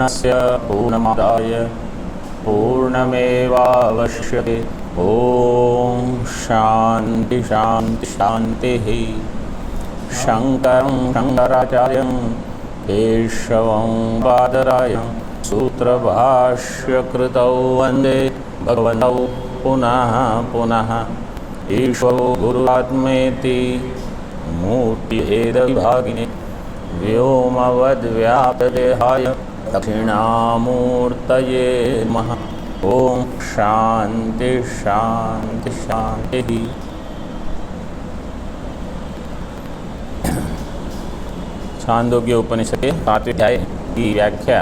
पूर्णस्य पूर्णमादाय पूर्णमेवावशिष्यते। ओम शांति शांति शांतिः। शंकरं शंकराचार्यं केशवं बादरायणं सूत्रभाष्यकृतौ वन्दे भगवन्तौ पुनः पुनः। ईश्वरो गुरुरात्मेति मूर्तिभेदविभागिने व्योमवद्व्याप्तदेहाय दक्षिणामूर्तये नमः। ओम शांति शांति शांति। छांदोग्य उपनिषद के 7वें अध्याय की व्याख्या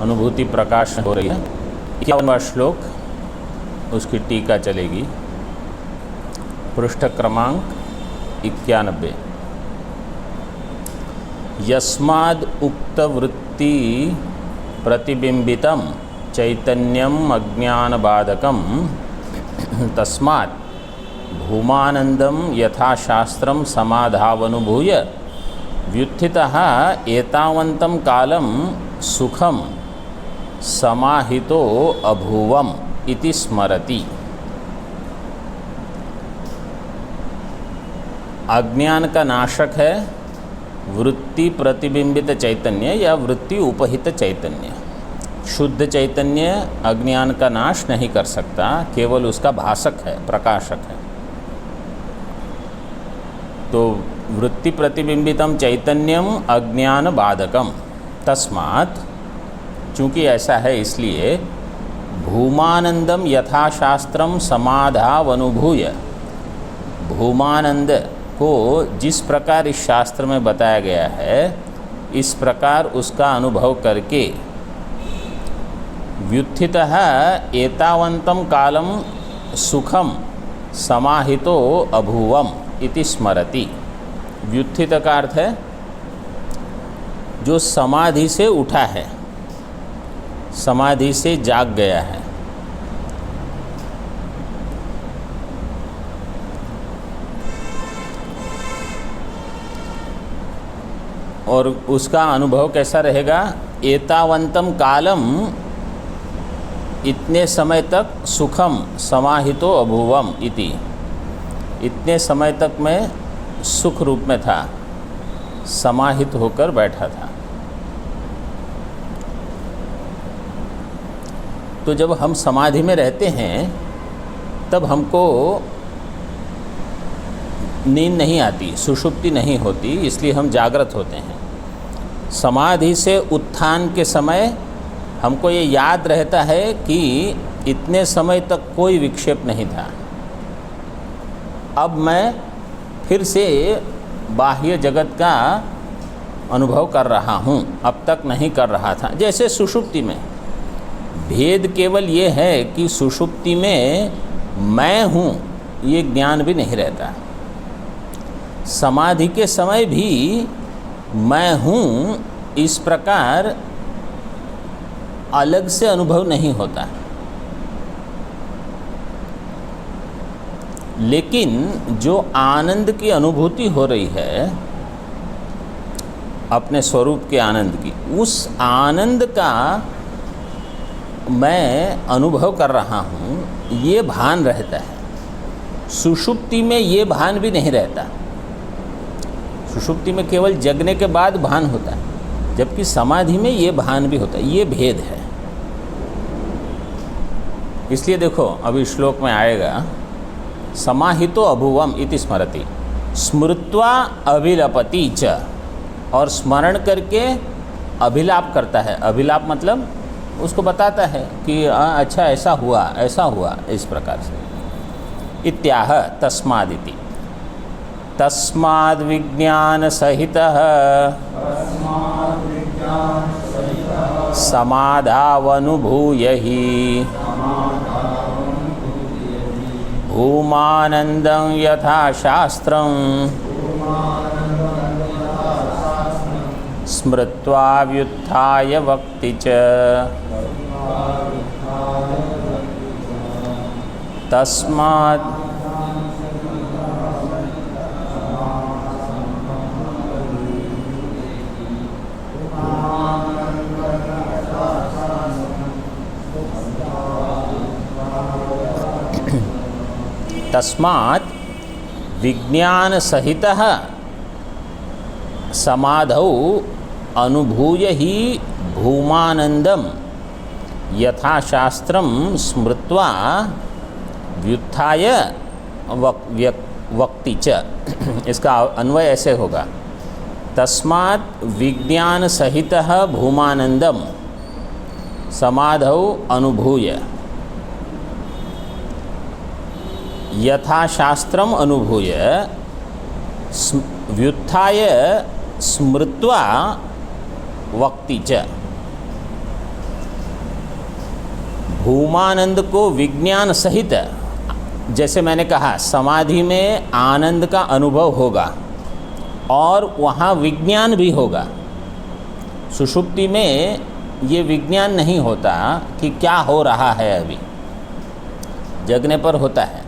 अनुभूति प्रकाश हो रही है। 51वां श्लोक, उसकी टीका चलेगी। पृष्ठ क्रमांक 91। यस्माद् उक्तवृत्ति प्रतिबिंबितं चैतन्यम अज्ञानबाधकं तस्मात् भूमानंदम यथाशास्त्रं समाधावनुभूय व्युत्थितः एतावन्तं कालं सुखं समाहितो अभूवम् इति स्मरति। अज्ञान का नाशक है वृत्ति प्रतिबिंबित चैतन्य या वृत्ति उपहित चैतन्य। शुद्ध चैतन्य अज्ञान का नाश नहीं कर सकता, केवल उसका भाषक है, प्रकाशक है। तो वृत्ति प्रतिबिंबितम चैतन्यम अज्ञान बाधकम तस्मात्, चूँकि ऐसा है इसलिए भूमानंदम यथाशास्त्रम समाधावनुभूय, भूमानंद को जिस प्रकार इस शास्त्र में बताया गया है इस प्रकार उसका अनुभव करके व्युत्थितः एतावन्तं कालं सुखं समाहितो अभूवम् इति स्मरति। व्युत्थित का अर्थ है जो समाधि से उठा है, समाधि से जाग गया है। और उसका अनुभव कैसा रहेगा? एतावन्तं कालम, इतने समय तक सुखम समाहितो अभूवम इति, इतने समय तक मैं सुख रूप में था, समाहित होकर बैठा था। तो जब हम समाधि में रहते हैं तब हमको नींद नहीं आती, सुषुप्ति नहीं होती, इसलिए हम जागृत होते हैं। समाधि से उत्थान के समय हमको ये याद रहता है कि इतने समय तक कोई विक्षेप नहीं था, अब मैं फिर से बाह्य जगत का अनुभव कर रहा हूँ, अब तक नहीं कर रहा था। जैसे सुषुप्ति में भेद केवल ये है कि सुषुप्ति में मैं हूँ ये ज्ञान भी नहीं रहता, समाधि के समय भी मैं हूँ इस प्रकार अलग से अनुभव नहीं होता। लेकिन जो आनंद की अनुभूति हो रही है, अपने स्वरूप के आनंद की, उस आनंद का मैं अनुभव कर रहा हूँ, ये भान रहता है। सुषुप्ति में ये भान भी नहीं रहता। सुषुप्ति में केवल जगने के बाद भान होता है, जबकि समाधि में ये भान भी होता है। ये भेद है। इसलिए देखो अभी श्लोक में आएगा समाहितो अभूवम इति स्मरति, स्मृत्वा अभिलपति च, और स्मरण करके अभिलाप करता है। अभिलाप मतलब उसको बताता है कि अच्छा ऐसा हुआ इस प्रकार से। इत्याह तस्मादिति, तस्माद् विज्ञान सहितः समाधावनुभूय हि भूमानंदं यथा शास्त्रं स्मृत्वा व्युत्थाय वक्ति च। तस्मात् तस्मात् विज्ञान सहितः समाधौ अनुभूय ही भूमानंदम यथाशास्त्रम स्मृत्वा व्युत्थाय वक्ति च। इसका अन्वय ऐसे होगा, तस्मात् विज्ञान सहितः भूमानंदम समाधौ अनुभूय यथाशास्त्रम अनुभूय व्युत्थाय स्मृत्वा वक्ति च। भूमानंद को विज्ञान सहित, जैसे मैंने कहा समाधि में आनंद का अनुभव होगा और वहाँ विज्ञान भी होगा। सुषुप्ति में ये विज्ञान नहीं होता कि क्या हो रहा है, अभी जगने पर होता है।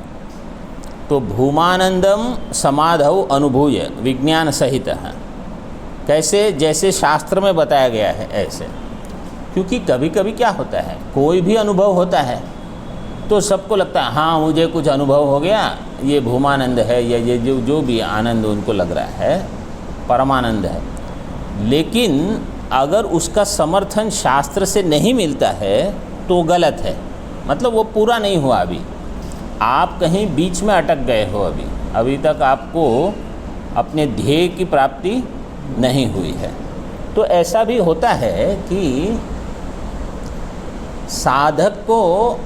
तो भूमानंदम समाधौ अनुभूय विज्ञान सहित है, कैसे, जैसे शास्त्र में बताया गया है ऐसे। क्योंकि कभी कभी क्या होता है, कोई भी अनुभव होता है तो सबको लगता है हाँ मुझे कुछ अनुभव हो गया, ये भूमानंद है, या ये जो भी आनंद उनको लग रहा है परमानंद है। लेकिन अगर उसका समर्थन शास्त्र से नहीं मिलता है तो गलत है, मतलब वो पूरा नहीं हुआ। अभी आप कहीं बीच में अटक गए हो, अभी तक आपको अपने ध्येय की प्राप्ति नहीं हुई है। तो ऐसा भी होता है कि साधक को,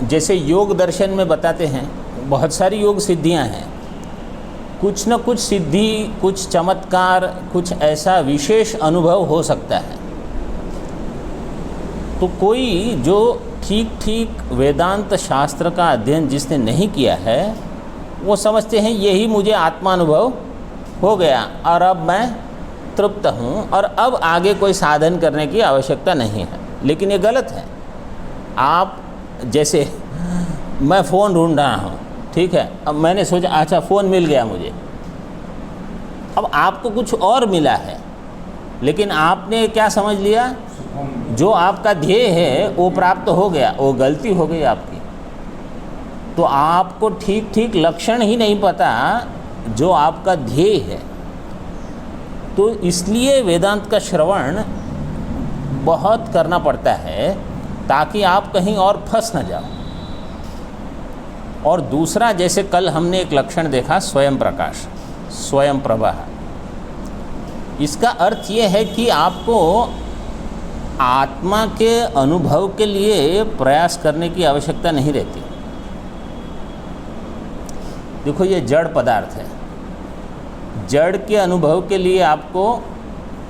जैसे योग दर्शन में बताते हैं, बहुत सारी योग सिद्धियां हैं, कुछ न कुछ सिद्धि, कुछ चमत्कार, कुछ ऐसा विशेष अनुभव हो सकता है। तो कोई जो ठीक ठीक वेदांत शास्त्र का अध्ययन जिसने नहीं किया है, वो समझते हैं यही मुझे आत्मानुभव हो गया और अब मैं तृप्त हूँ और अब आगे कोई साधन करने की आवश्यकता नहीं है। लेकिन ये गलत है। आप जैसे मैं फ़ोन ढूंढ रहा हूँ, ठीक है, अब मैंने सोचा अच्छा फ़ोन मिल गया मुझे, अब आपको कुछ और मिला है, लेकिन आपने क्या समझ लिया, जो आपका ध्येय है वो प्राप्त हो गया, वो गलती हो गई आपकी। तो आपको ठीक ठीक लक्षण ही नहीं पता जो आपका ध्येय है। तो इसलिए वेदांत का श्रवण बहुत करना पड़ता है ताकि आप कहीं और फंस न जाओ। और दूसरा, जैसे कल हमने एक लक्षण देखा स्वयं प्रकाश, स्वयं प्रभा। इसका अर्थ ये है कि आपको आत्मा के अनुभव के लिए प्रयास करने की आवश्यकता नहीं रहती। देखो ये जड़ पदार्थ है, जड़ के अनुभव के लिए आपको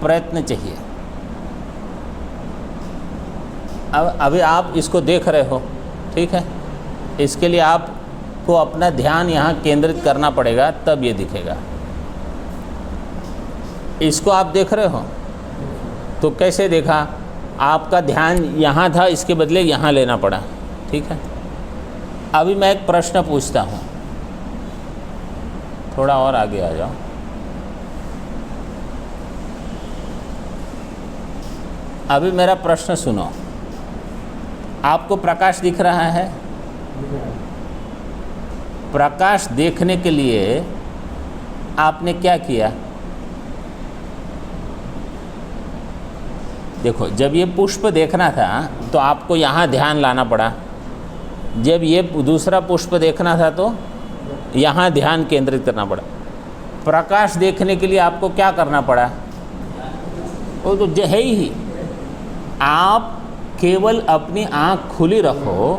प्रयत्न चाहिए। अब अभी आप इसको देख रहे हो, ठीक है, इसके लिए आपको अपना ध्यान यहाँ केंद्रित करना पड़ेगा, तब ये दिखेगा। इसको आप देख रहे हो तो कैसे देखा, आपका ध्यान यहाँ था, इसके बदले यहाँ लेना पड़ा, ठीक है। अभी मैं एक प्रश्न पूछता हूँ, थोड़ा और आगे आ जाओ। अभी मेरा प्रश्न सुनो, आपको प्रकाश दिख रहा है? प्रकाश देखने के लिए आपने क्या किया? देखो, जब ये पुष्प देखना था तो आपको यहाँ ध्यान लाना पड़ा, जब ये दूसरा पुष्प देखना था तो यहाँ ध्यान केंद्रित करना पड़ा। प्रकाश देखने के लिए आपको क्या करना पड़ा? वो तो है ही, आप केवल अपनी आँख खुली रखो,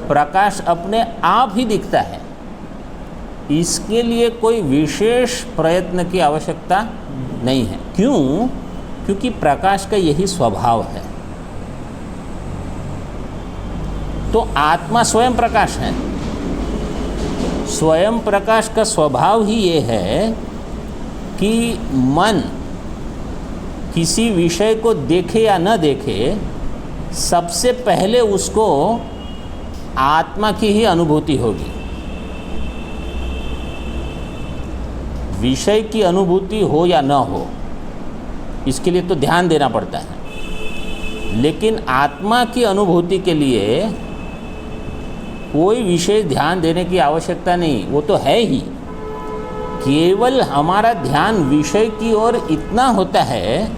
प्रकाश अपने आप ही दिखता है। इसके लिए कोई विशेष प्रयत्न की आवश्यकता नहीं है। क्यों? क्योंकि प्रकाश का यही स्वभाव है। तो आत्मा स्वयं प्रकाश है। स्वयं प्रकाश का स्वभाव ही ये है कि मन किसी विषय को देखे या न देखे, सबसे पहले उसको आत्मा की ही अनुभूति होगी। विषय की अनुभूति हो या न हो, इसके लिए तो ध्यान देना पड़ता है। लेकिन आत्मा की अनुभूति के लिए कोई विशेष ध्यान देने की आवश्यकता नहीं, वो तो है ही। केवल हमारा ध्यान विषय की ओर इतना होता है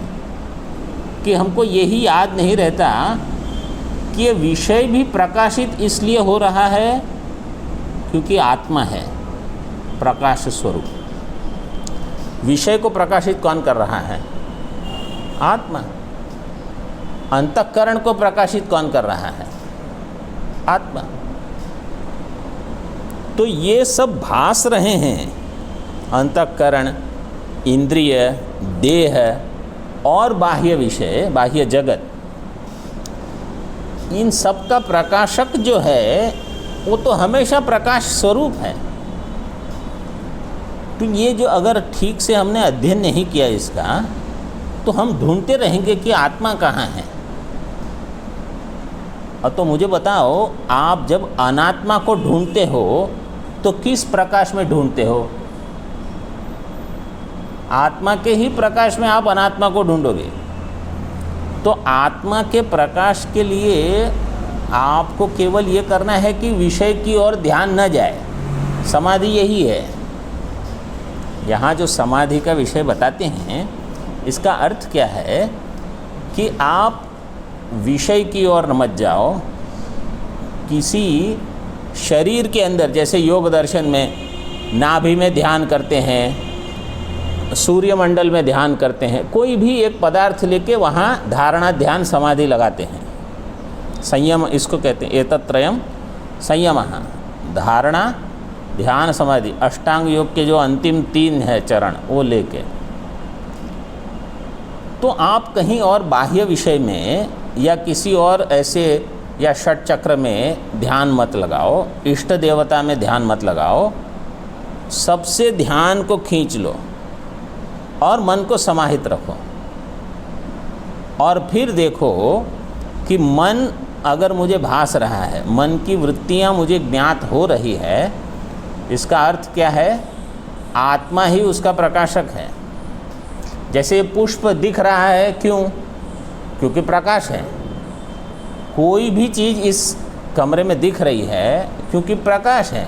कि हमको यही याद नहीं रहता कि ये विषय भी प्रकाशित इसलिए हो रहा है क्योंकि आत्मा है प्रकाश स्वरूप। विषय को प्रकाशित कौन कर रहा है? आत्मा। अंतःकरण को प्रकाशित कौन कर रहा है? आत्मा। तो ये सब भास रहे हैं, अंतःकरण, इंद्रिय, देह और बाह्य विषय, बाह्य जगत, इन सब का प्रकाशक जो है वो तो हमेशा प्रकाश स्वरूप है। तो ये जो अगर ठीक से हमने अध्ययन नहीं किया इसका, तो हम ढूंढते रहेंगे कि आत्मा कहाँ है। और तो मुझे बताओ, आप जब अनात्मा को ढूंढते हो तो किस प्रकाश में ढूंढते हो? आत्मा के ही प्रकाश में आप अनात्मा को ढूंढोगे। तो आत्मा के प्रकाश के लिए आपको केवल ये करना है कि विषय की ओर ध्यान न जाए। समाधि यही है। यहाँ जो समाधि का विषय बताते हैं, इसका अर्थ क्या है कि आप विषय की ओर मत जाओ। किसी शरीर के अंदर, जैसे योग दर्शन में नाभि में ध्यान करते हैं, सूर्यमंडल में ध्यान करते हैं, कोई भी एक पदार्थ लेके वहाँ धारणा ध्यान समाधि लगाते हैं। संयम इसको कहते हैं, एतत्त्रयम् संयमः, धारणा ध्यान समाधि, अष्टांग योग के जो अंतिम 3 है चरण, वो लेके। तो आप कहीं और बाह्य विषय में या किसी और ऐसे या षट चक्र में ध्यान मत लगाओ, इष्ट देवता में ध्यान मत लगाओ। सबसे ध्यान को खींच लो और मन को समाहित रखो, और फिर देखो कि मन अगर मुझे भास रहा है, मन की वृत्तियाँ मुझे ज्ञात हो रही है, इसका अर्थ क्या है? आत्मा ही उसका प्रकाशक है। जैसे पुष्प दिख रहा है, क्यों? क्योंकि प्रकाश है। कोई भी चीज़ इस कमरे में दिख रही है क्योंकि प्रकाश है।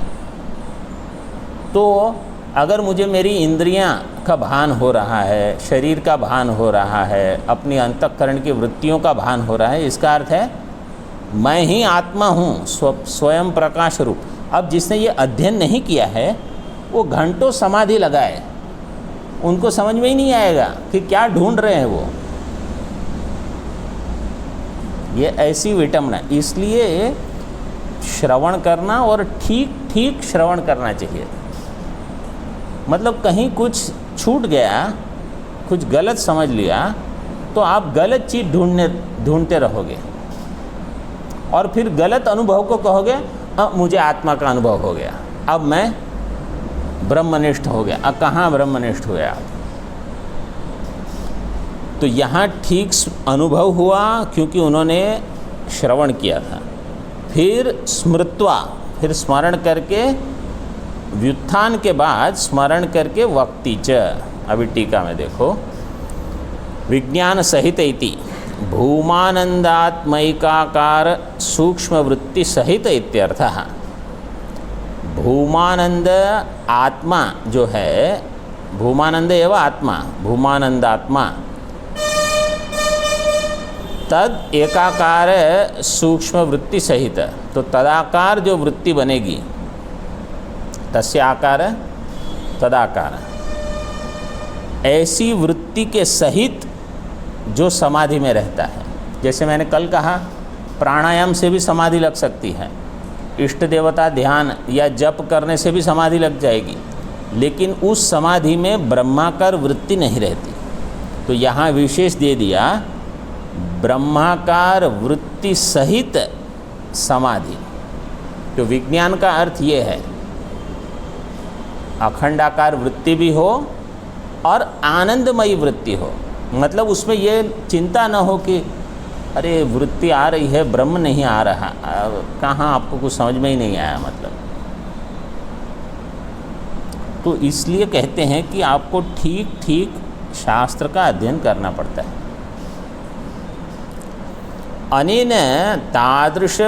तो अगर मुझे मेरी इंद्रियां का भान हो रहा है, शरीर का भान हो रहा है, अपनी अंतःकरण की वृत्तियों का भान हो रहा है, इसका अर्थ है मैं ही आत्मा हूँ, स्वयं प्रकाश रूप। अब जिसने ये अध्ययन नहीं किया है, वो घंटों समाधि लगाए, उनको समझ में ही नहीं आएगा कि क्या ढूंढ रहे हैं वो। ये ऐसी विटंबना। इसलिए श्रवण करना, और ठीक ठीक श्रवण करना चाहिए। मतलब कहीं कुछ छूट गया, कुछ गलत समझ लिया, तो आप गलत चीज़ ढूंढते रहोगे और फिर गलत अनुभव को कहोगे, अब मुझे आत्मा का अनुभव हो गया, अब मैं ब्रह्मनिष्ठ हो गया। अब कहाँ ब्रह्मनिष्ठ हुए आप? तो यहाँ ठीक अनुभव हुआ क्योंकि उन्होंने श्रवण किया था। फिर स्मृत्वा, फिर स्मरण करके, व्युत्थान के बाद स्मरण करके वक्ति च। अभी टीका में देखो, विज्ञान सहित इति भूमानंदात्मैकाकार सूक्ष्म वृत्ति सहित इत्यर्थः। भूमानंद आत्मा जो है, भूमानंद एवं आत्मा, भूमानंदात्मा, तद एकाकार सूक्ष्म वृत्ति सहित। तो तदाकार जो वृत्ति बनेगी, तस्य आकार तदाकार, ऐसी वृत्ति के सहित जो समाधि में रहता है। जैसे मैंने कल कहा, प्राणायाम से भी समाधि लग सकती है, इष्ट देवता ध्यान या जप करने से भी समाधि लग जाएगी, लेकिन उस समाधि में ब्रह्माकार वृत्ति नहीं रहती। तो यहाँ विशेष दे दिया, ब्रह्माकार वृत्ति सहित समाधि। तो विज्ञान का अर्थ ये है, अखंडाकार वृत्ति भी हो और आनंदमयी वृत्ति हो। मतलब उसमें ये चिंता न हो कि अरे वृत्ति आ रही है, ब्रह्म नहीं आ रहा, कहाँ, आपको कुछ समझ में ही नहीं आया। मतलब तो इसलिए कहते हैं कि आपको ठीक ठीक शास्त्र का अध्ययन करना पड़ता है। अनेन तादृश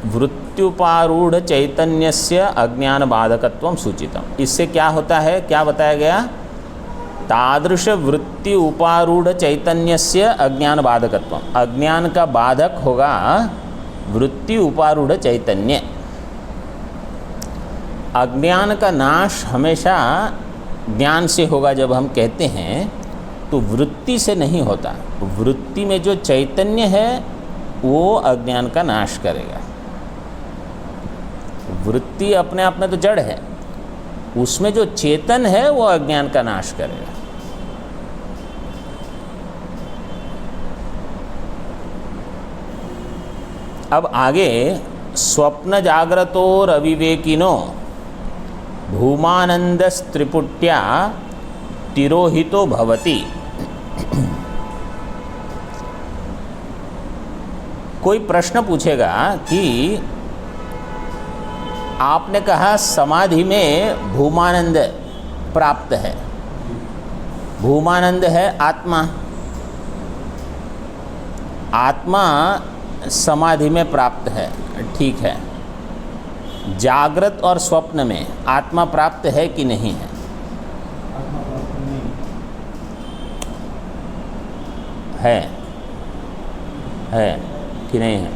वृत्त्युपारूढ़ चैतन्यस्य अज्ञान बाधकत्वम सूचितम। इससे क्या होता है, क्या बताया गया? तादृश वृत्ति उपारूढ़ चैतन्यस्य अज्ञान बाधकत्वम। अज्ञान का बाधक होगा वृत्ति उपारूढ़ चैतन्य। अज्ञान का नाश हमेशा ज्ञान से होगा। जब हम कहते हैं तो वृत्ति से नहीं होता। वृत्ति में जो चैतन्य है वो अज्ञान का नाश करेगा। वृत्ति अपने आप में तो जड़ है, उसमें जो चेतन है वो अज्ञान का नाश करेगा। अब आगे, स्वप्न जाग्रतोर अविवेकिनो भूमानंदस्त्रिपुट्या तिरोहितो भवति। कोई प्रश्न पूछेगा कि आपने कहा समाधि में भूमानंद प्राप्त है। भूमानंद है आत्मा। आत्मा समाधि में प्राप्त है, ठीक है। जागृत और स्वप्न में आत्मा प्राप्त है कि नहीं है? है कि नहीं है?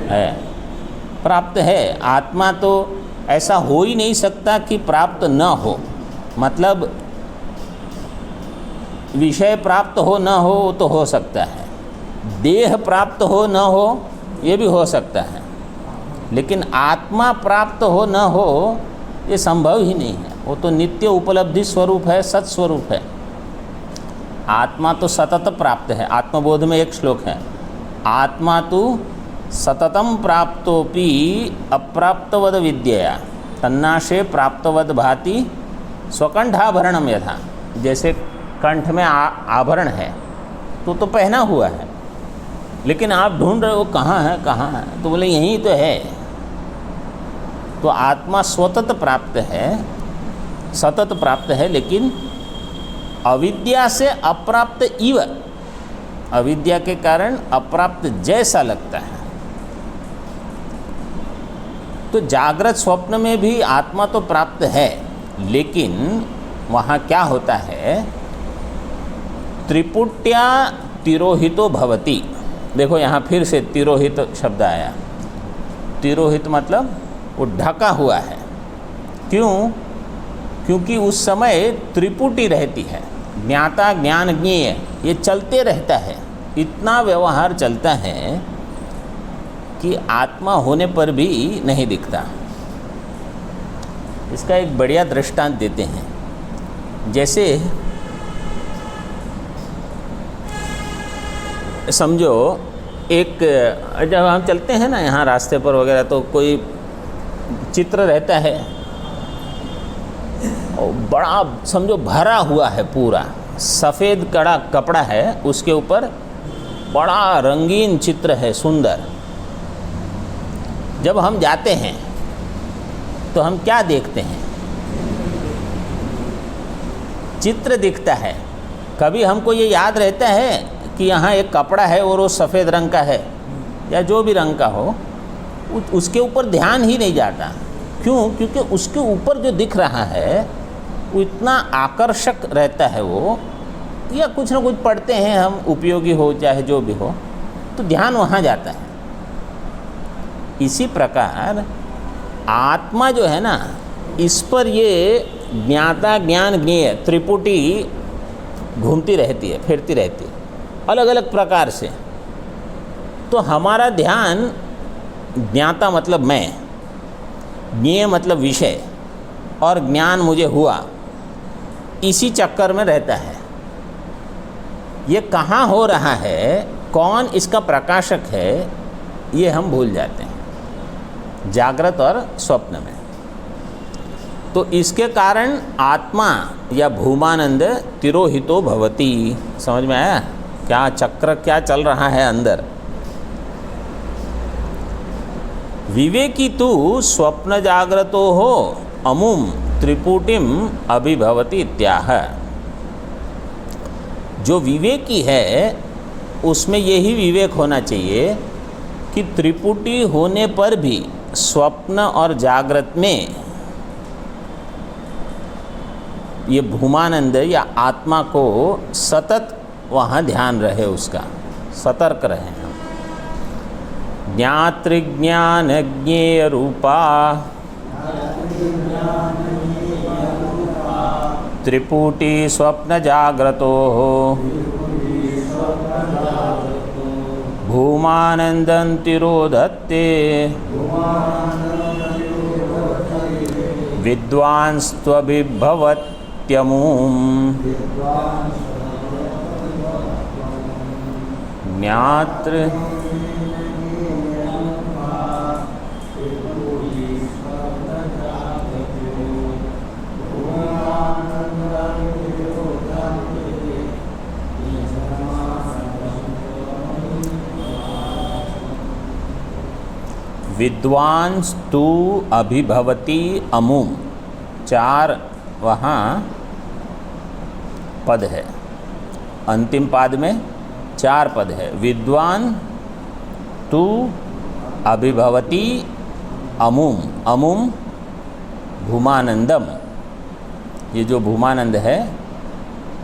है, प्राप्त है। आत्मा तो ऐसा हो ही नहीं सकता कि प्राप्त न हो। मतलब विषय प्राप्त हो न हो तो हो सकता है, देह प्राप्त हो न हो ये भी हो सकता है, लेकिन आत्मा प्राप्त हो न हो ये संभव ही नहीं है। वो तो नित्य उपलब्धि स्वरूप है, सत स्वरूप है। आत्मा तो सतत प्राप्त है। आत्मबोध में एक श्लोक है, आत्मा तो सततम प्राप्तोपि अप्राप्तवद विद्यया तन्नाशे प्राप्तवद भाति स्वकंठाभरणम यथा। जैसे कंठ में आभरण है तो पहना हुआ है, लेकिन आप ढूंढ रहे हो कहाँ है कहाँ है, तो बोले यहीं तो है। तो आत्मा स्वतत प्राप्त है, सतत प्राप्त है, लेकिन अविद्या से अप्राप्त इव, अविद्या के कारण अप्राप्त जैसा लगता है। तो जागृत स्वप्न में भी आत्मा तो प्राप्त है, लेकिन वहाँ क्या होता है, त्रिपुट्या तिरोहितो भवति। देखो यहाँ फिर से तिरोहित शब्द आया। तिरोहित मतलब वो ढका हुआ है। क्यों? क्योंकि उस समय त्रिपुटी रहती है, ज्ञाता ज्ञान ज्ञेय ये चलते रहता है। इतना व्यवहार चलता है कि आत्मा होने पर भी नहीं दिखता। इसका एक बढ़िया दृष्टांत देते हैं। जैसे समझो एक, जब हम चलते हैं ना यहाँ रास्ते पर वगैरह, तो कोई चित्र रहता है और बड़ा समझो भरा हुआ है, पूरा सफ़ेद कड़ा कपड़ा है, उसके ऊपर बड़ा रंगीन चित्र है, सुंदर। जब हम जाते हैं तो हम क्या देखते हैं? चित्र दिखता है। कभी हमको ये याद रहता है कि यहाँ एक कपड़ा है और वो सफ़ेद रंग का है या जो भी रंग का हो, उसके ऊपर ध्यान ही नहीं जाता। क्यों? क्योंकि उसके ऊपर जो दिख रहा है वो इतना आकर्षक रहता है वो, या कुछ ना कुछ पढ़ते हैं हम, उपयोगी हो चाहे जो भी हो, तो ध्यान वहाँ जाता है। इसी प्रकार आत्मा जो है ना, इस पर ये ज्ञाता ज्ञान ज्ञेय त्रिपुटी घूमती रहती है, फिरती रहती है अलग अलग प्रकार से। तो हमारा ध्यान, ज्ञाता मतलब मैं, ज्ञेय मतलब विषय, और ज्ञान मुझे हुआ, इसी चक्कर में रहता है। ये कहाँ हो रहा है, कौन इसका प्रकाशक है, ये हम भूल जाते हैं जागृत और स्वप्न में। तो इसके कारण आत्मा या भूमानंद तिरोहितो भवति। समझ में आया क्या चक्र क्या चल रहा है अंदर? विवेकी तु स्वप्न जाग्रतो हो अमुम त्रिपुटिम अभिभवति इत्याह। जो विवेकी है उसमें यही विवेक होना चाहिए कि त्रिपुटी होने पर भी स्वप्न और जागृत में ये भूमानंद या आत्मा को सतत वहाँ ध्यान रहे, उसका सतर्क रहे हम। ज्ञातृज्ञान ज्ञेय रूपा त्रिपुटी स्वप्न जाग्रतो भूमानंदं तिरोधत्ते विद्वांस्त्वभिभवत्यमुम् ज्ञातृ विद्वांस्तु अभिभवति अमुम, 4 वहाँ पद है, अंतिम पाद में 4 पद है। विद्वान तु अभिभवति अमुम, अमुम भूमानंदम, ये जो भूमानंद है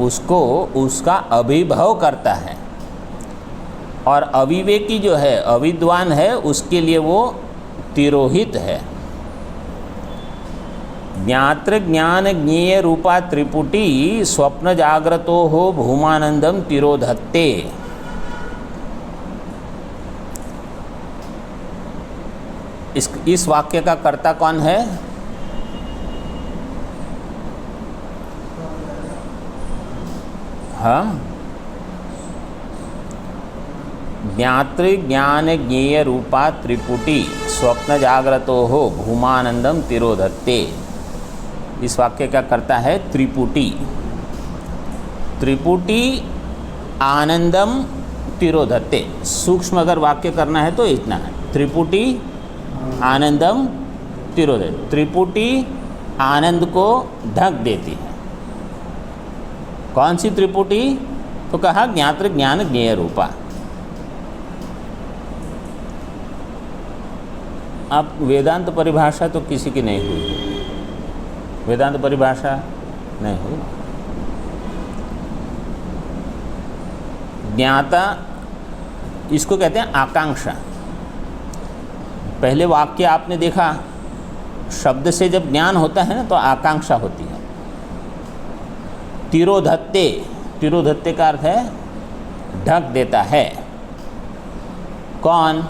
उसको उसका अभिभव करता है। और अविवेकी जो है, अविद्वान है, उसके लिए वो तिरोहित है। ज्ञात्र ज्ञान ज्ञेय रूपा त्रिपुटी स्वप्न जाग्रतो हो भूमानंदम तिरोधत्ते। इस वाक्य का कर्ता कौन है? हाँ, ज्ञातृ ज्ञान ज्ञेय रूपा त्रिपुटी स्वप्न जाग्रतो हो भूमानंदम तिरोधत्ते। इस वाक्य का कर्ता है त्रिपुटी। त्रिपुटी आनंदम तिरोधत्ते। सूक्ष्म अगर वाक्य करना है तो इतना है, त्रिपुटी आनंदम तिरोधत्ते। त्रिपुटी आनंद को ढक देती है। कौन सी त्रिपुटी? तो कहा ज्ञातृ ज्ञान ज्ञेय रूपा। अब वेदांत परिभाषा तो किसी की नहीं हुई, वेदांत परिभाषा नहीं हुई। ज्ञाता, इसको कहते हैं आकांक्षा। पहले वाक्य आपने देखा, शब्द से जब ज्ञान होता है ना तो आकांक्षा होती है। तिरोधत्ते, तिरोधत्ते का अर्थ है ढक देता है। कौन?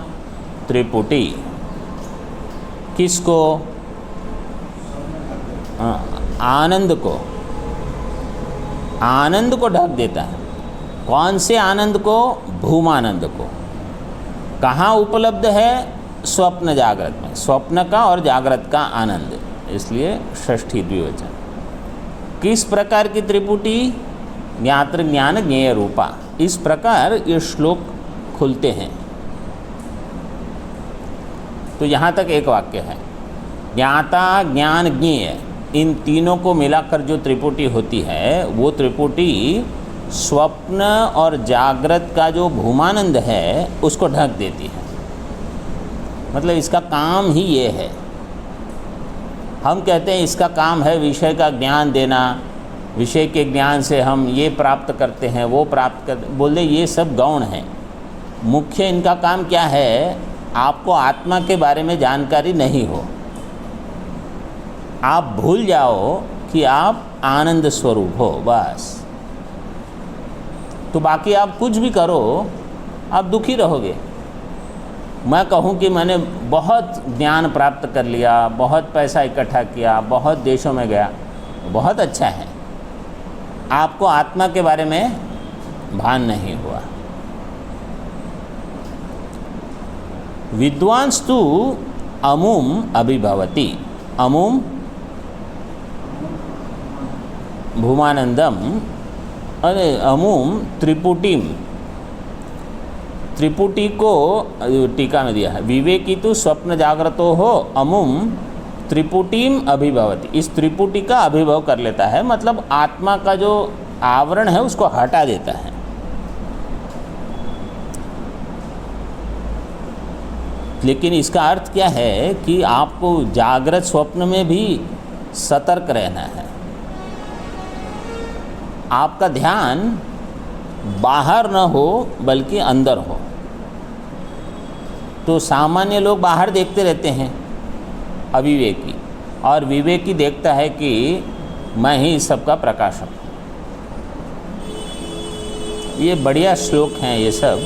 त्रिपुटी। किसको? आनंद को। आनंद को ढक देता है। कौन से आनंद को? भूमानंद को। कहाँ उपलब्ध है? स्वप्न जागृत में। स्वप्न का और जागृत का आनंद, इसलिए षष्ठी द्विवचन। किस प्रकार की त्रिपुटी? ज्ञातृ ज्ञान ज्ञेय रूपा। इस प्रकार ये श्लोक खुलते हैं। तो यहाँ तक एक वाक्य है। ज्ञाता ज्ञान ज्ञेय, इन तीनों को मिलाकर जो त्रिपुटी होती है वो त्रिपुटी स्वप्न और जागृत का जो भूमानंद है उसको ढक देती है। मतलब इसका काम ही ये है। हम कहते हैं इसका काम है विषय का ज्ञान देना, विषय के ज्ञान से हम ये प्राप्त करते हैं, वो प्राप्त कर, बोले ये सब गौण है। मुख्य इनका काम क्या है? आपको आत्मा के बारे में जानकारी नहीं हो, आप भूल जाओ कि आप आनंद स्वरूप हो, बस। तो बाकी आप कुछ भी करो, आप दुखी रहोगे। मैं कहूँ कि मैंने बहुत ज्ञान प्राप्त कर लिया, बहुत पैसा इकट्ठा किया, बहुत देशों में गया, बहुत अच्छा है, आपको आत्मा के बारे में भान नहीं हुआ। विद्वांस्तु अमुम अभिभवति। अमुम भूमानंदम, अरे अमुम त्रिपुटीम। त्रिपुटी को टीका में दिया है, विवेकी तो स्वप्न जागृतो हो अमुम त्रिपुटीम अभिभवति। इस त्रिपुटी का अभिभव कर लेता है, मतलब आत्मा का जो आवरण है उसको हटा देता है। लेकिन इसका अर्थ क्या है कि आपको जागृत स्वप्न में भी सतर्क रहना है। आपका ध्यान बाहर न हो बल्कि अंदर हो। तो सामान्य लोग बाहर देखते रहते हैं अविवेकी, और विवेकी देखता है कि मैं ही सबका प्रकाशक हूँ। ये बढ़िया श्लोक हैं ये सब।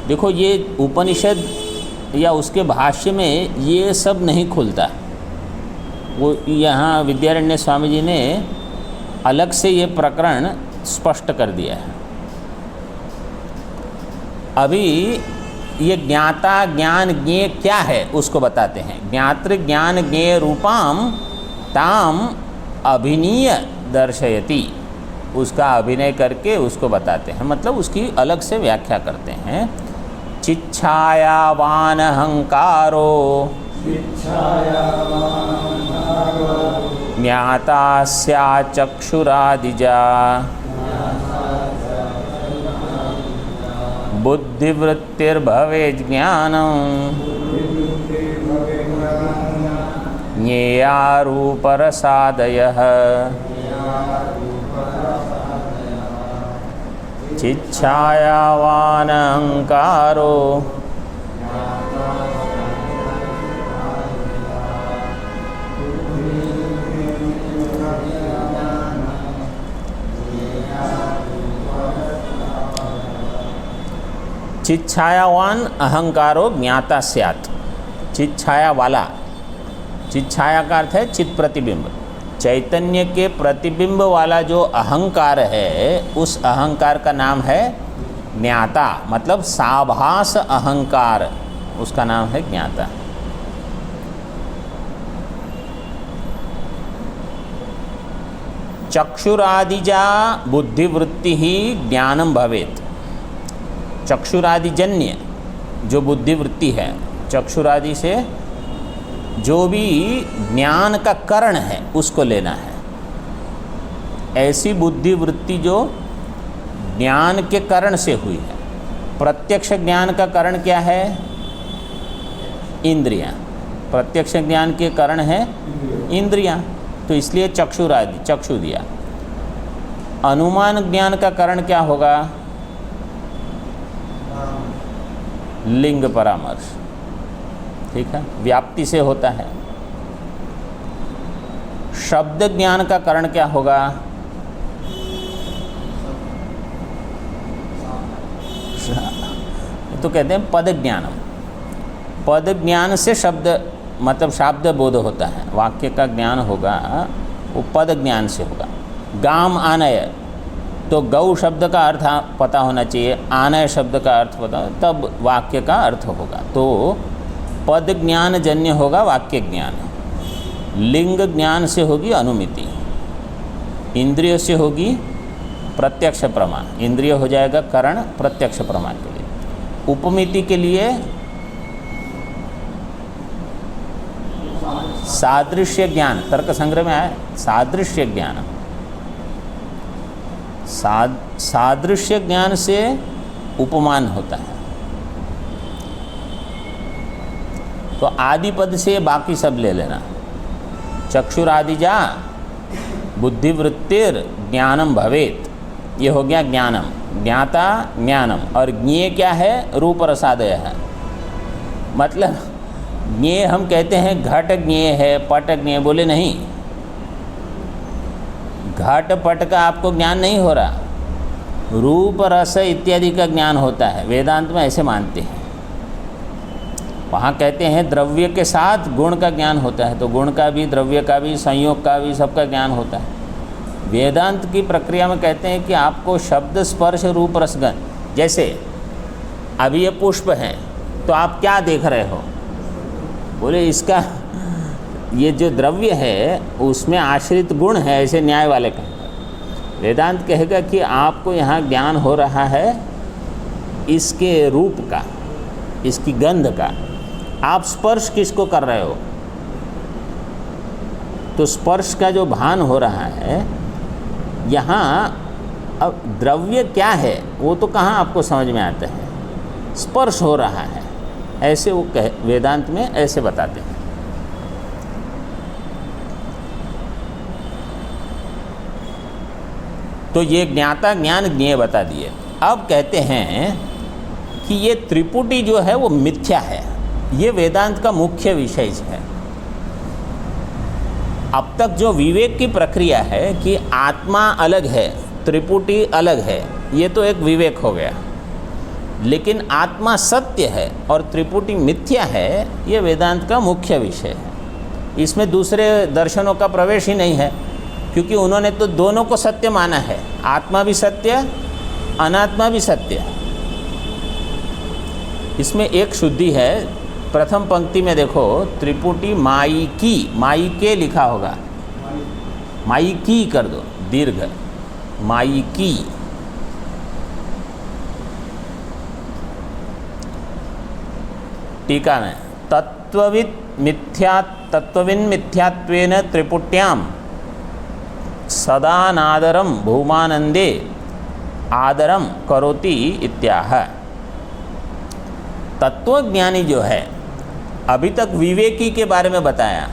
देखो, ये उपनिषद या उसके भाष्य में ये सब नहीं खुलता। वो यहाँ विद्यारण्य स्वामी जी ने अलग से ये प्रकरण स्पष्ट कर दिया है। अभी ये ज्ञाता ज्ञान ज्ञेय क्या है उसको बताते हैं। ज्ञातृ ज्ञान ज्ञेय रूपाम ताम अभिनीय दर्शयति, उसका अभिनय करके उसको बताते हैं, मतलब उसकी अलग से व्याख्या करते हैं। चिच्छायावान अहंकारो ज्ञाता स्या चक्षुरादिजा बुद्धिवृत्तिर्भवेत् ज्ञानं ज्ञेया रूपरसादयः चिच्छायावान अहंकारो चिच्छायावान अहंकारो ज्ञाता स्यात्। चिच्छाया वाला, चिच्छाया का अर्थ है चित्त प्रतिबिंब। चैतन्य के प्रतिबिंब वाला जो अहंकार है उस अहंकार का नाम है ज्ञाता, मतलब साभास अहंकार, उसका नाम है ज्ञाता। चक्षुरादिजा बुद्धिवृत्ति ही ज्ञानम भवेत्। चक्षुरादिजन्य जो बुद्धिवृत्ति है, चक्षुरादि से जो भी ज्ञान का करण है उसको लेना है। ऐसी बुद्धिवृत्ति जो ज्ञान के करण से हुई है। प्रत्यक्ष ज्ञान का करण क्या है? इंद्रियां। प्रत्यक्ष ज्ञान के करण है इंद्रियां, तो इसलिए चक्षुरादि, चक्षु दिया। अनुमान ज्ञान का करण क्या होगा? लिंग परामर्श, ठीक है, व्याप्ति से होता है। शब्द ज्ञान का कारण क्या होगा? तो कहते हैं पद ज्ञानम। पद ज्ञान से शब्द, मतलब शब्द बोध होता है, वाक्य का ज्ञान होगा वो पद ज्ञान से होगा। गाम आनय, तो गौ शब्द का अर्थ पता होना चाहिए, आनय शब्द का अर्थ पता, तब वाक्य का अर्थ होगा। तो पद ज्ञान जन्य होगा वाक्य ज्ञान। लिंग ज्ञान से होगी अनुमिति। इंद्रिय से होगी प्रत्यक्ष प्रमाण। इंद्रिय हो जाएगा करण प्रत्यक्ष प्रमाण के लिए। उपमिति के लिए सादृश्य ज्ञान, तर्क संग्रह में आया सादृश्य ज्ञान। सादृश्य ज्ञान से उपमान होता है। तो आदि पद से बाकी सब ले लेना। चक्षुरादिजा बुद्धिवृत्तिर ज्ञानम भवेत, ये हो गया ज्ञानम। ज्ञाता ज्ञानम, और ज्ञेय क्या है? रूप रसादय है। मतलब ज्ञेय हम कहते हैं घट ज्ञेय है, पट ज्ञेय, बोले नहीं, घट पट का आपको ज्ञान नहीं हो रहा, रूप रस इत्यादि का ज्ञान होता है। वेदांत में ऐसे मानते हैं। वहाँ कहते हैं द्रव्य के साथ गुण का ज्ञान होता है, तो गुण का भी, द्रव्य का भी, संयोग का भी, सबका ज्ञान होता है। वेदांत की प्रक्रिया में कहते हैं कि आपको शब्द स्पर्श रूप रसगंध, जैसे अभी ये पुष्प हैं तो आप क्या देख रहे हो? बोले इसका ये जो द्रव्य है उसमें आश्रित गुण है, ऐसे न्याय वाले कहेंगे। वेदांत कहेगा कि आपको यहाँ ज्ञान हो रहा है इसके रूप का, इसकी गंध का। आप स्पर्श किसको कर रहे हो? तो स्पर्श का जो भान हो रहा है यहाँ, अब द्रव्य क्या है वो तो कहाँ आपको समझ में आता है। स्पर्श हो रहा है, ऐसे वो वेदांत में ऐसे बताते हैं। तो ये ज्ञाता ज्ञान ज्ञेय बता दिए। अब कहते हैं कि ये त्रिपुटी जो है वो मिथ्या है, ये वेदांत का मुख्य विषय है। अब तक जो विवेक की प्रक्रिया है कि आत्मा अलग है, त्रिपुटी अलग है, ये तो एक विवेक हो गया, लेकिन आत्मा सत्य है और त्रिपुटी मिथ्या है, ये वेदांत का मुख्य विषय है। इसमें दूसरे दर्शनों का प्रवेश ही नहीं है, क्योंकि उन्होंने तो दोनों को सत्य माना है, आत्मा भी सत्य, अनात्मा भी सत्य। इसमें एक शुद्धि है। प्रथम पंक्ति में देखो, त्रिपुटी माई के लिखा होगा, माई की कर दो, दीर्घ, माई की। टीका में तत्त्वविन् मिथ्यात्वेन त्रिपुट्यां सदानादरम भूमानंदे आदरम करोति इत्याह। तत्वज्ञानी जो है, अभी तक विवेकी के बारे में बताया,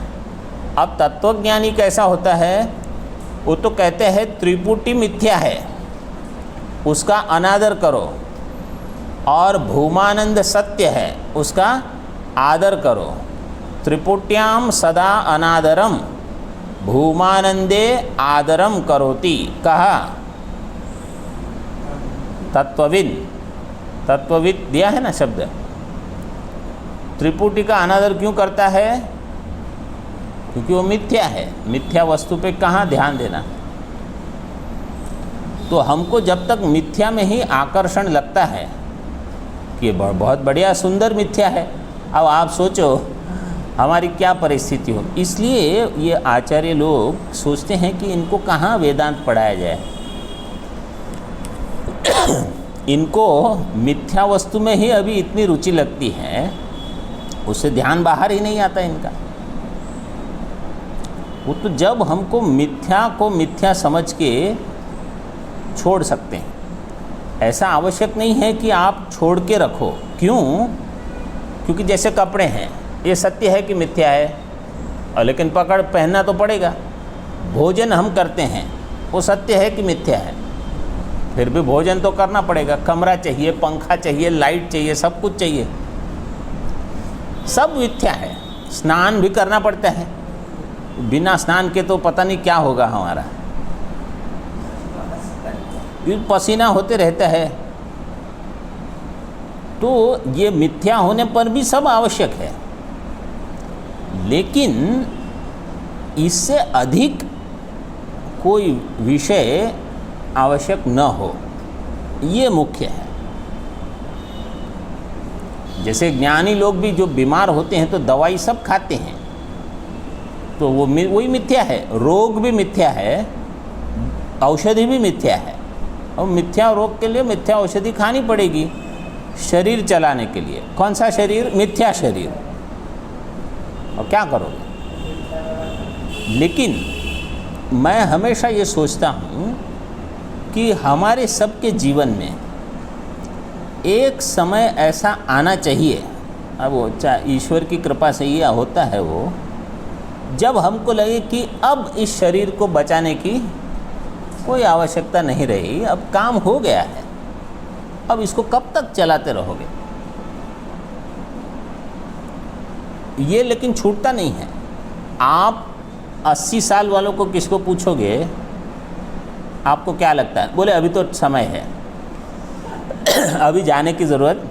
अब तत्वज्ञानी कैसा होता है, वो तो कहते हैं त्रिपुटी मिथ्या है, उसका अनादर करो, और भूमानंद सत्य है, उसका आदर करो। त्रिपुट्याम सदा अनादरम भूमानंदे आदरम करोति, कहा तत्वविद दिया है ना शब्द। त्रिपुटी का अनादर क्यों करता है? क्योंकि वो मिथ्या है, मिथ्या वस्तु पे कहाँ ध्यान देना। तो हमको जब तक मिथ्या में ही आकर्षण लगता है कि बहुत बढ़िया सुंदर मिथ्या है, अब आप सोचो हमारी क्या परिस्थिति हो। इसलिए ये आचार्य लोग सोचते हैं कि इनको कहाँ वेदांत पढ़ाया जाए, इनको मिथ्या वस्तु में ही अभी इतनी रुचि लगती है, उससे ध्यान बाहर ही नहीं आता इनका। वो तो जब हमको मिथ्या को मिथ्या समझ के छोड़ सकते हैं, ऐसा आवश्यक नहीं है कि आप छोड़ के रखो। क्यों? क्योंकि जैसे कपड़े हैं, ये सत्य है कि मिथ्या है, और लेकिन पकड़ पहनना तो पड़ेगा। भोजन हम करते हैं, वो सत्य है कि मिथ्या है, फिर भी भोजन तो करना पड़ेगा। कमरा चाहिए, पंखा चाहिए, लाइट चाहिए, सब कुछ चाहिए, सब मिथ्या है। स्नान भी करना पड़ता है, बिना स्नान के तो पता नहीं क्या होगा हमारा, पसीना होते रहता है। तो ये मिथ्या होने पर भी सब आवश्यक है, लेकिन इससे अधिक कोई विषय आवश्यक न हो, ये मुख्य है। जैसे ज्ञानी लोग भी जो बीमार होते हैं तो दवाई सब खाते हैं, तो वो वही मिथ्या है। रोग भी मिथ्या है, औषधि भी मिथ्या है, और मिथ्या रोग के लिए मिथ्या औषधि खानी पड़ेगी शरीर चलाने के लिए। कौन सा शरीर? मिथ्या शरीर। और क्या करोगे? लेकिन मैं हमेशा ये सोचता हूँ कि हमारे सबके जीवन में एक समय ऐसा आना चाहिए, अब वो चाहे ईश्वर की कृपा से ये होता है, वो जब हमको लगे कि अब इस शरीर को बचाने की कोई आवश्यकता नहीं रही, अब काम हो गया है, अब इसको कब तक चलाते रहोगे? ये लेकिन छूटता नहीं है। आप 80 साल वालों को किसको पूछोगे, आपको क्या लगता है? बोले अभी तो समय है, अभी जाने की ज़रूरत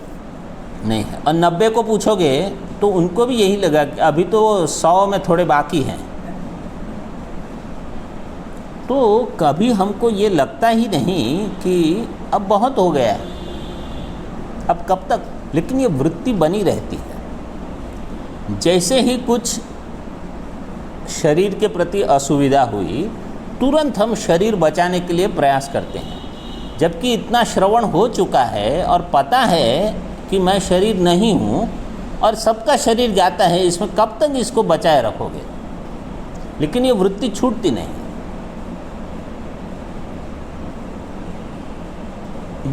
नहीं है। और 90 को पूछोगे तो उनको भी यही लगा कि अभी तो 100 में थोड़े बाकी हैं। तो कभी हमको ये लगता ही नहीं कि अब बहुत हो गया है, अब कब तक। लेकिन ये वृत्ति बनी रहती है। जैसे ही कुछ शरीर के प्रति असुविधा हुई, तुरंत हम शरीर बचाने के लिए प्रयास करते हैं, जबकि इतना श्रवण हो चुका है और पता है कि मैं शरीर नहीं हूँ और सबका शरीर जाता है, इसमें कब तक इसको बचाए रखोगे? लेकिन ये वृत्ति छूटती नहीं।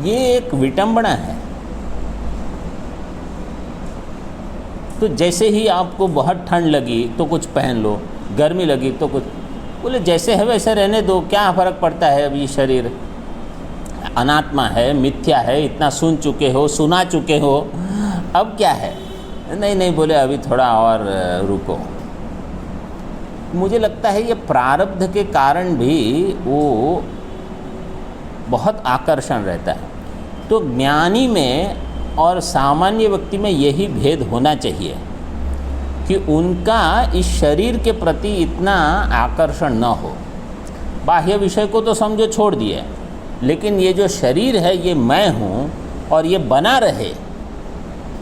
ये एक विटंबना है। तो जैसे ही आपको बहुत ठंड लगी तो कुछ पहन लो, गर्मी लगी तो कुछ, बोले जैसे है वैसे रहने दो, क्या फ़र्क पड़ता है। अब ये शरीर अनात्मा है, मिथ्या है, इतना सुन चुके हो, सुना चुके हो, अब क्या है। नहीं नहीं बोले अभी थोड़ा और रुको। मुझे लगता है ये प्रारब्ध के कारण भी वो बहुत आकर्षण रहता है। तो ज्ञानी में और सामान्य व्यक्ति में यही भेद होना चाहिए कि उनका इस शरीर के प्रति इतना आकर्षण न हो। बाह्य विषय को तो समझो छोड़ दिए, लेकिन ये जो शरीर है ये मैं हूँ और ये बना रहे,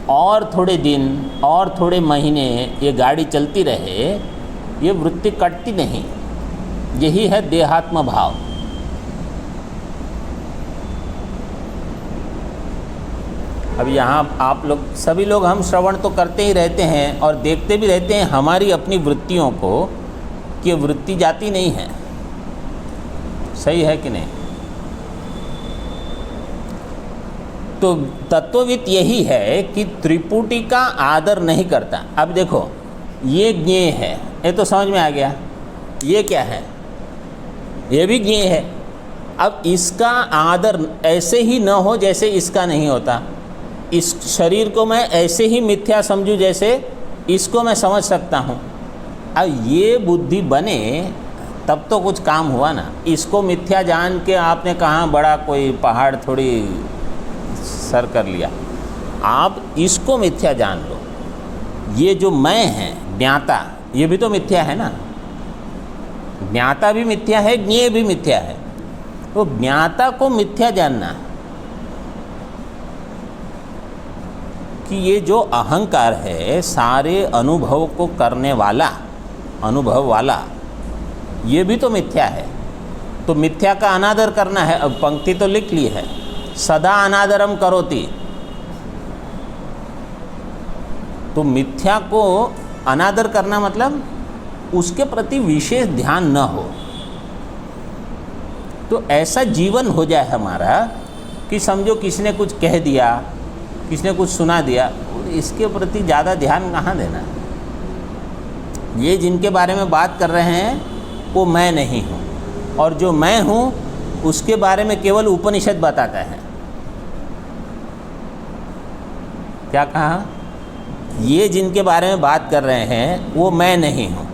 और थोड़े दिन और थोड़े महीने ये गाड़ी चलती रहे, ये वृत्ति कटती नहीं। यही है देहात्म भाव। अब यहाँ आप लोग सभी लोग हम श्रवण तो करते ही रहते हैं और देखते भी रहते हैं हमारी अपनी वृत्तियों को कि वृत्ति जाती नहीं है। सही है कि नहीं? तो तत्वविद यही है कि त्रिपुटी का आदर नहीं करता। अब देखो ये ज्ञेय है, ये तो समझ में आ गया। ये क्या है? ये भी ज्ञेय है। अब इसका आदर ऐसे ही न हो जैसे इसका नहीं होता। इस शरीर को मैं ऐसे ही मिथ्या समझूं जैसे इसको मैं समझ सकता हूँ। अब ये बुद्धि बने तब तो कुछ काम हुआ ना। इसको मिथ्या जान के आपने कहाँ बड़ा कोई पहाड़ थोड़ी सर कर लिया। आप इसको मिथ्या जान लो। ये जो मैं है ज्ञाता, ये भी तो मिथ्या है ना। ज्ञाता भी मिथ्या है, ज्ञेय भी मिथ्या है। तो ज्ञाता को मिथ्या जानना कि ये जो अहंकार है सारे अनुभव को करने वाला, अनुभव वाला, ये भी तो मिथ्या है। तो मिथ्या का अनादर करना है। अब पंक्ति तो लिख ली है, सदा अनादरम करोति। तो मिथ्या को अनादर करना मतलब उसके प्रति विशेष ध्यान न हो। तो ऐसा जीवन हो जाए हमारा कि समझो किसी ने कुछ कह दिया, किसी ने कुछ सुना दिया, इसके प्रति ज़्यादा ध्यान कहाँ देना। ये जिनके बारे में बात कर रहे हैं वो मैं नहीं हूँ, और जो मैं हूँ उसके बारे में केवल उपनिषद बताता है। क्या कहा? ये जिनके बारे में बात कर रहे हैं वो मैं नहीं हूँ,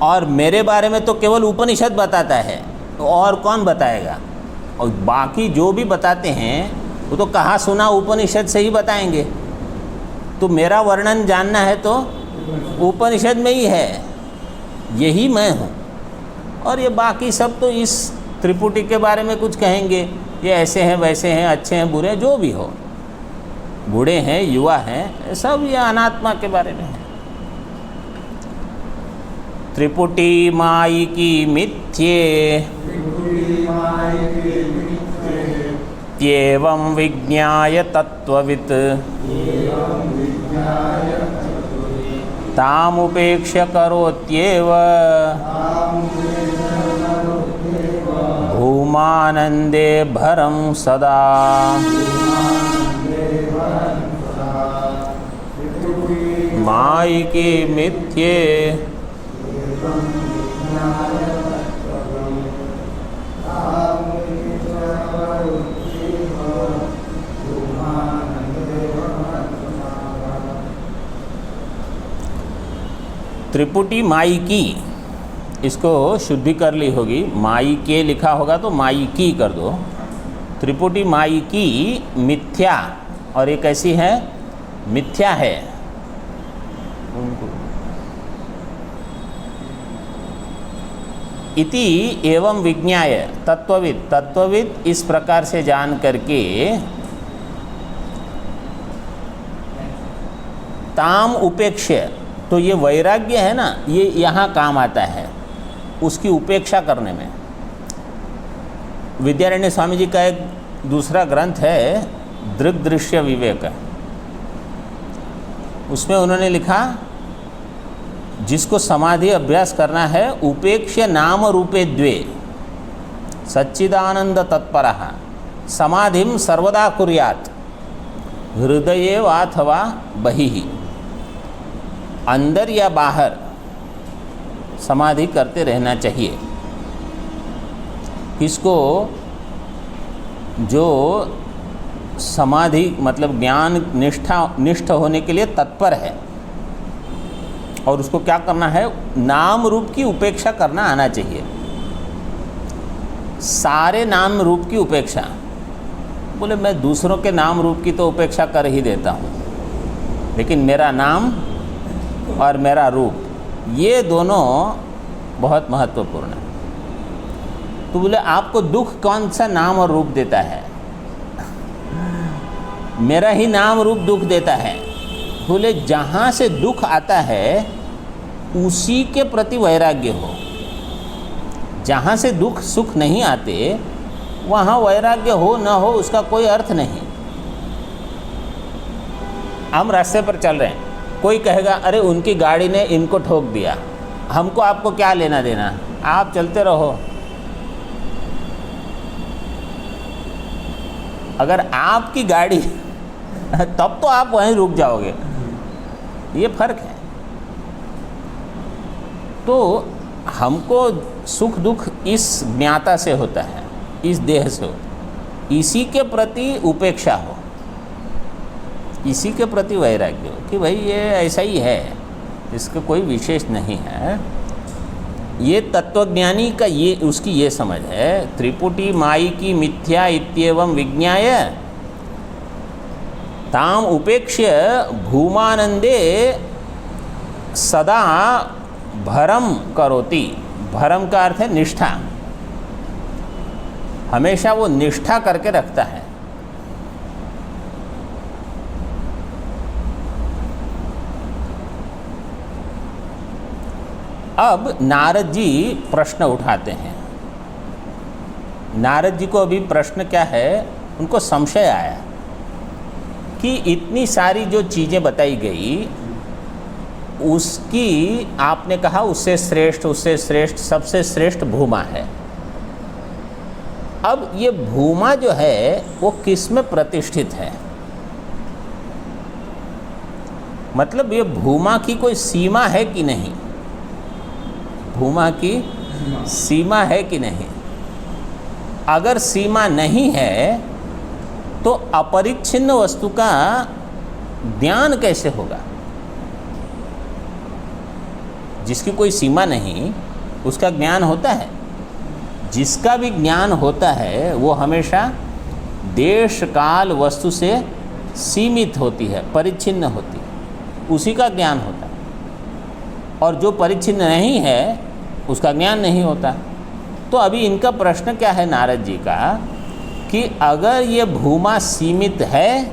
और मेरे बारे में तो केवल उपनिषद बताता है, तो और कौन बताएगा? और बाकी जो भी बताते हैं वो तो कहा सुना उपनिषद से ही बताएंगे। तो मेरा वर्णन जानना है तो उपनिषद में ही है, यही मैं हूँ। और ये बाकी सब तो इस त्रिपुटी के बारे में कुछ कहेंगे, ये ऐसे हैं वैसे हैं, अच्छे हैं बुरे हैं, जो भी हो, बूढ़े हैं युवा हैं, सब ये अनात्मा के बारे में है। त्रिपुटी माई की मिथ्ये एवं विज्ञाय तत्त्ववित् तामुपेक्ष्य करोत्येव भूमानंदे भरं सदा। माई की मिथ्ये त्रिपुटी माई की, इसको शुद्धि कर ली होगी। माई के लिखा होगा तो माई की कर दो। त्रिपुटी माई की मिथ्या, और ये कैसी है? मिथ्या है। इति एवं विज्ञाय तत्वविद, तत्वविद इस प्रकार से जान करके ताम उपेक्ष्य, तो ये वैराग्य है ना, ये यहाँ काम आता है उसकी उपेक्षा करने में। विद्यारण्य स्वामी जी का एक दूसरा ग्रंथ है दृग् दृश्य विवेक, उसमें उन्होंने लिखा जिसको समाधि अभ्यास करना है, उपेक्ष्य नाम रूपे द्वे सच्चिदानंद तत्परः समाधिम सर्वदा कुर्यात्। हृदये वा अथवा बहिः, अंदर या बाहर समाधि करते रहना चाहिए। किसको? जो समाधि मतलब ज्ञान निष्ठ होने के लिए तत्पर है, और उसको क्या करना है? नाम रूप की उपेक्षा करना आना चाहिए। सारे नाम रूप की उपेक्षा। बोले मैं दूसरों के नाम रूप की तो उपेक्षा कर ही देता हूँ, लेकिन मेरा नाम और मेरा रूप, ये दोनों बहुत महत्वपूर्ण है। तो बोले आपको दुख कौन सा नाम और रूप देता है? मेरा ही नाम रूप दुख देता है। बोले जहाँ से दुख आता है उसी के प्रति वैराग्य हो। जहाँ से दुख सुख नहीं आते वहाँ वैराग्य हो न हो उसका कोई अर्थ नहीं। हम रास्ते पर चल रहे हैं, कोई कहेगा अरे उनकी गाड़ी ने इनको ठोक दिया, हमको आपको क्या लेना देना, आप चलते रहो। अगर आपकी गाड़ी तब तो आप वहीं रुक जाओगे। ये फर्क है। तो हमको सुख दुख इस ज्ञाता से होता है, इस देह से होता है। इसी के प्रति उपेक्षा हो, इसी के प्रति वैराग्य हो कि भाई ये ऐसा ही है, इसका कोई विशेष नहीं है। ये तत्वज्ञानी का ये उसकी ये समझ है। त्रिपुटी माई की मिथ्या इत्येवं विज्ञाय ताम उपेक्ष्य भूमानंदे सदा भरम करोति। भरम का अर्थ है निष्ठा, हमेशा वो निष्ठा करके रखता है। अब नारद जी प्रश्न उठाते हैं। नारद जी को अभी प्रश्न क्या है, उनको संशय आया कि इतनी सारी जो चीज़ें बताई गई उसकी आपने कहा उससे श्रेष्ठ सबसे श्रेष्ठ भूमा है। अब ये भूमा जो है वो किस में प्रतिष्ठित है? मतलब ये भूमा की कोई सीमा है कि नहीं? भूमा की सीमा है कि नहीं? अगर सीमा नहीं है तो अपरिच्छिन्न वस्तु का ज्ञान कैसे होगा? जिसकी कोई सीमा नहीं उसका ज्ञान होता है। जिसका भी ज्ञान होता है वो हमेशा देश काल वस्तु से सीमित होती है, परिच्छिन्न होती है, उसी का ज्ञान होता है। और जो परिच्छिन्न नहीं है उसका ज्ञान नहीं होता। तो अभी इनका प्रश्न क्या है नारद जी का कि अगर ये भूमा सीमित है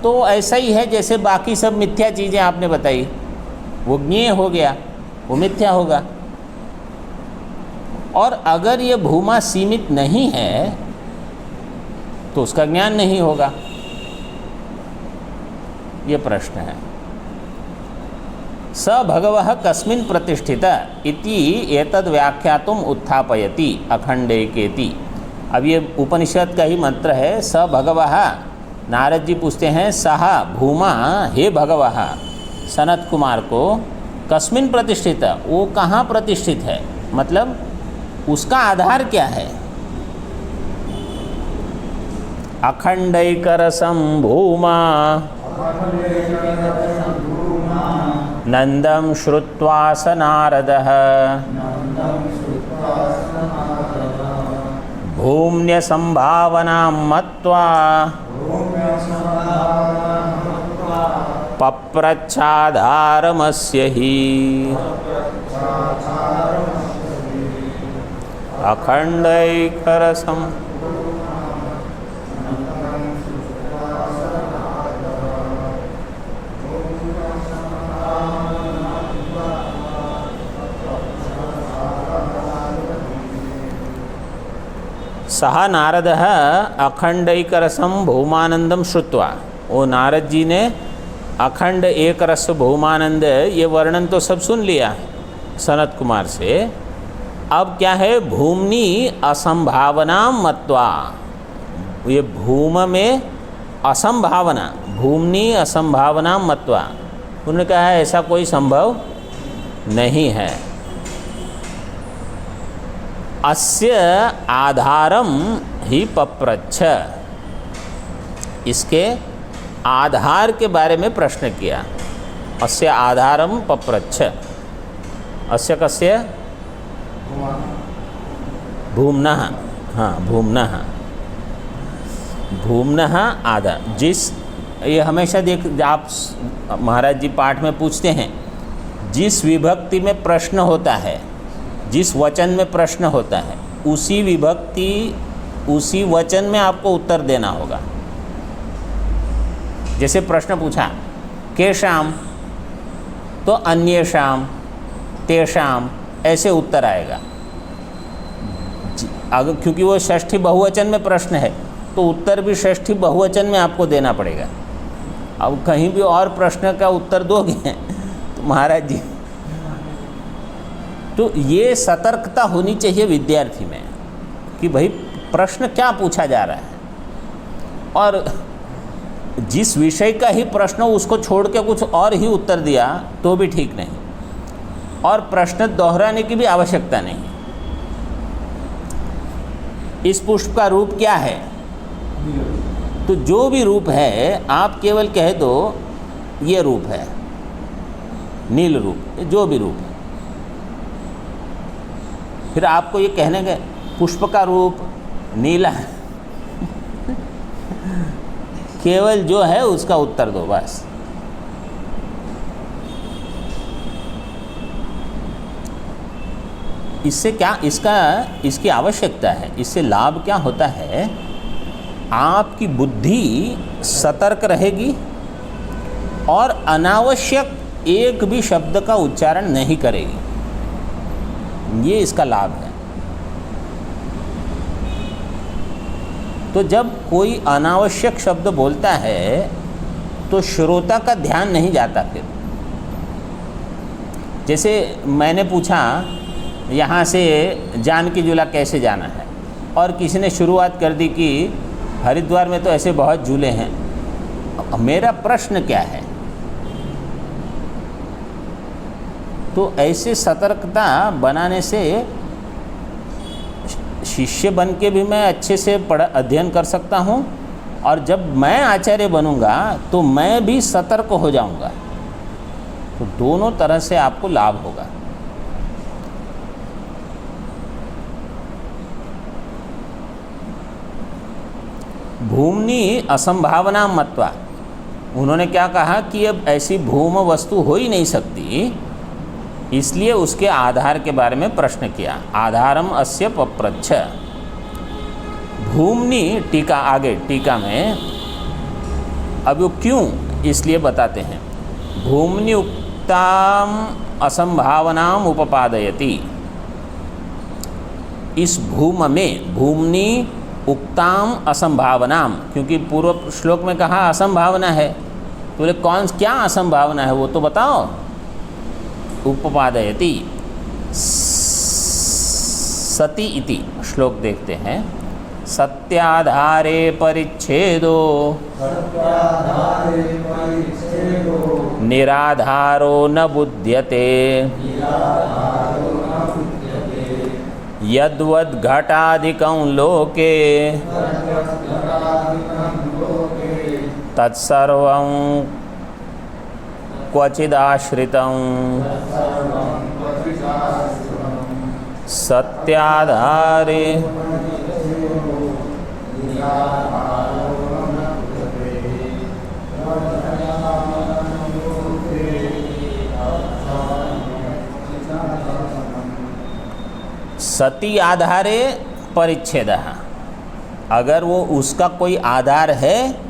तो ऐसा ही है जैसे बाकी सब मिथ्या चीज़ें आपने बताई, वो ज्ञेय हो गया, वो मिथ्या होगा। और अगर ये भूमा सीमित नहीं है तो उसका ज्ञान नहीं होगा। ये प्रश्न है। स भगवः कस्मिन् प्रतिष्ठित इति एतद् व्याख्यातुम उत्थापयति अखंडेकेति। अब ये उपनिषद का ही मंत्र है। स भगवः, नारद जी पूछते हैं सह भूमा, हे भगवः, सनत कुमार को कस्मिन् प्रतिष्ठित, वो कहाँ प्रतिष्ठित है, मतलब उसका आधार क्या है? अखंडैकरसं भूमा नंदं श्रुत्वा स नारदः भूम्न्यसंभावनां मत्वा पप्रच्छाधारमस्य हि अखंडैकरसं। सह नारदः अखंडैकरसं भूमानंदम श्रुत्वा। वो नारद जी ने अखंड एक रस भूमानंद ये वर्णन तो सब सुन लिया सनत कुमार से। अब क्या है? भूमनि असंभावना मत्वा, ये भूम में असंभावना, भूमनि असंभावना मत्वा, उन्होंने कहा है ऐसा कोई संभव नहीं है। अस्य आधारम ही पप्रच्छ, इसके आधार के बारे में प्रश्न किया। अस्य आधारम पप्रच्छ, अस्य कस्य भूम्नः, हाँ भूम्नः, भूम्नः आधार। जिस, ये हमेशा देख आप महाराज जी पाठ में पूछते हैं, जिस विभक्ति में प्रश्न होता है, जिस वचन में प्रश्न होता है, उसी विभक्ति उसी वचन में आपको उत्तर देना होगा। जैसे प्रश्न पूछा केशाम, तो अन्येषाम, तेषाम, ऐसे उत्तर आएगा। अगर क्योंकि वो षष्ठी बहुवचन में प्रश्न है तो उत्तर भी षष्ठी बहुवचन में आपको देना पड़ेगा। अब कहीं भी और प्रश्न का उत्तर दोगे तो महाराज जी, तो ये सतर्कता होनी चाहिए विद्यार्थी में कि भाई प्रश्न क्या पूछा जा रहा है, और जिस विषय का ही प्रश्न उसको छोड़ के कुछ और ही उत्तर दिया तो भी ठीक नहीं, और प्रश्न दोहराने की भी आवश्यकता नहीं। इस पुष्प का रूप क्या है, तो जो भी रूप है आप केवल कह दो ये रूप है, नील रूप, जो भी रूप है। फिर आपको ये कहने के पुष्प का रूप नीला है, केवल जो है उसका उत्तर दो बस। इससे क्या, इसकी आवश्यकता है, इससे लाभ क्या होता है, आपकी बुद्धि सतर्क रहेगी और अनावश्यक एक भी शब्द का उच्चारण नहीं करेगी। ये इसका लाभ है। तो जब कोई अनावश्यक शब्द बोलता है तो श्रोता का ध्यान नहीं जाता। फिर जैसे मैंने पूछा यहाँ से जानकी झूला कैसे जाना है, और किसी ने शुरुआत कर दी कि हरिद्वार में तो ऐसे बहुत झूले हैं। मेरा प्रश्न क्या है? तो ऐसे सतर्कता बनाने से शिष्य बन के भी मैं अच्छे से अध्ययन कर सकता हूँ, और जब मैं आचार्य बनूँगा तो मैं भी सतर्क हो जाऊँगा। तो दोनों तरह से आपको लाभ होगा। भूमनि असंभावना मत्वा, उन्होंने क्या कहा कि अब ऐसी भूम वस्तु हो ही नहीं सकती, इसलिए उसके आधार के बारे में प्रश्न किया। आधारम अस्य पप्रच्छ। भूमनि, टीका आगे टीका में, अब वो क्यों इसलिए बताते हैं। भूमनि उक्ताम असंभावनाम उपपादयति। इस भूम में, भूमनि उक्ताम असंभावनाम, क्योंकि पूर्व श्लोक में कहा असंभावना है, तो बोले कौन क्या असंभावना है वो तो बताओ। उपपादयति सति इति श्लोक देखते हैं। सत्याधारे परिच्छेदो निराधारो न बुध्यते यद्वद् घटादिकं लोके तत्सर्वं क्वचिदाश्रितं सत्याधारे। सति आधारे परिच्छेदः, अगर वो उसका कोई आधार है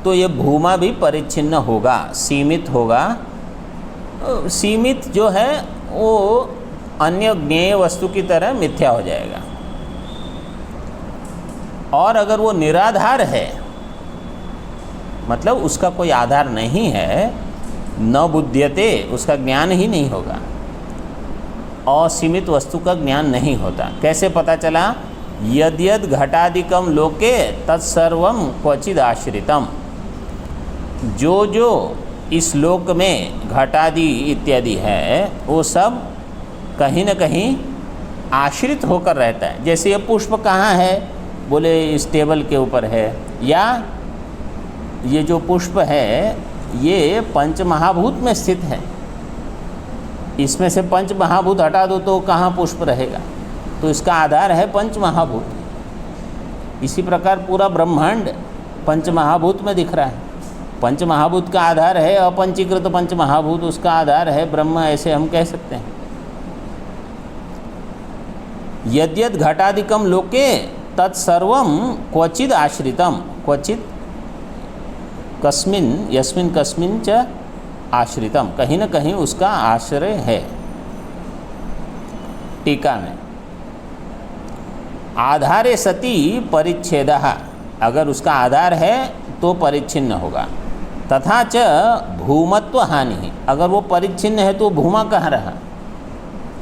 तो ये भूमा भी परिच्छिन्न होगा, सीमित होगा। सीमित जो है वो अन्य ज्ञेय वस्तु की तरह मिथ्या हो जाएगा। और अगर वो निराधार है, मतलब उसका कोई आधार नहीं है, न बुध्यते, उसका ज्ञान ही नहीं होगा, असीमित वस्तु का ज्ञान नहीं होता। कैसे पता चला यद्यद घटादिकम लोके तत्सर्वम क्वचिद आश्रितम। जो जो इस लोक में घटादि इत्यादि है वो सब कहीं न कहीं आश्रित होकर रहता है। जैसे ये पुष्प कहाँ है, बोले इस टेबल के ऊपर है, या ये जो पुष्प है ये पंच महाभूत में स्थित है। इसमें से पंच महाभूत हटा दो तो कहाँ पुष्प रहेगा, तो इसका आधार है पंच महाभूत। इसी प्रकार पूरा ब्रह्मांड पंच महाभूत में दिख रहा है। पंच महाभूत का आधार है अपंचीकृत पंच महाभूत, उसका आधार है ब्रह्म, ऐसे हम कह सकते हैं। यद्यद घटादिकम लोके तत्सर्वम क्वचिद आश्रितम, क्वचिद कस्मिन यस्मिन कस्मिन च आश्रितम, कहीं न कहीं उसका आश्रय है। टीका में आधारे सति परिच्छेदः, अगर उसका आधार है तो परिच्छिन्न होगा। तथा च भूमत्व हानि, अगर वो परिच्छिन्न है तो भूमा कहाँ रहा,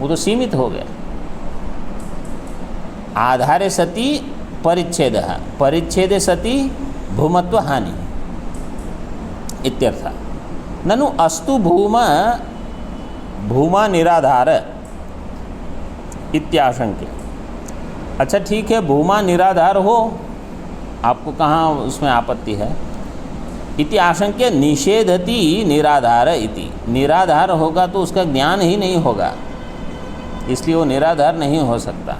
वो तो सीमित हो गया। आधारे सति परिच्छेदः, परिच्छेदे सति भूमत्व हानि इत्यर्थ। ननु अस्तु भूमा निराधार इत्याशंक्य। अच्छा ठीक है, भूमा निराधार हो, आपको कहाँ उसमें आपत्ति है। इति आशंक्य निषेधति निराधार इति, निराधार होगा तो उसका ज्ञान ही नहीं होगा, इसलिए वो निराधार नहीं हो सकता।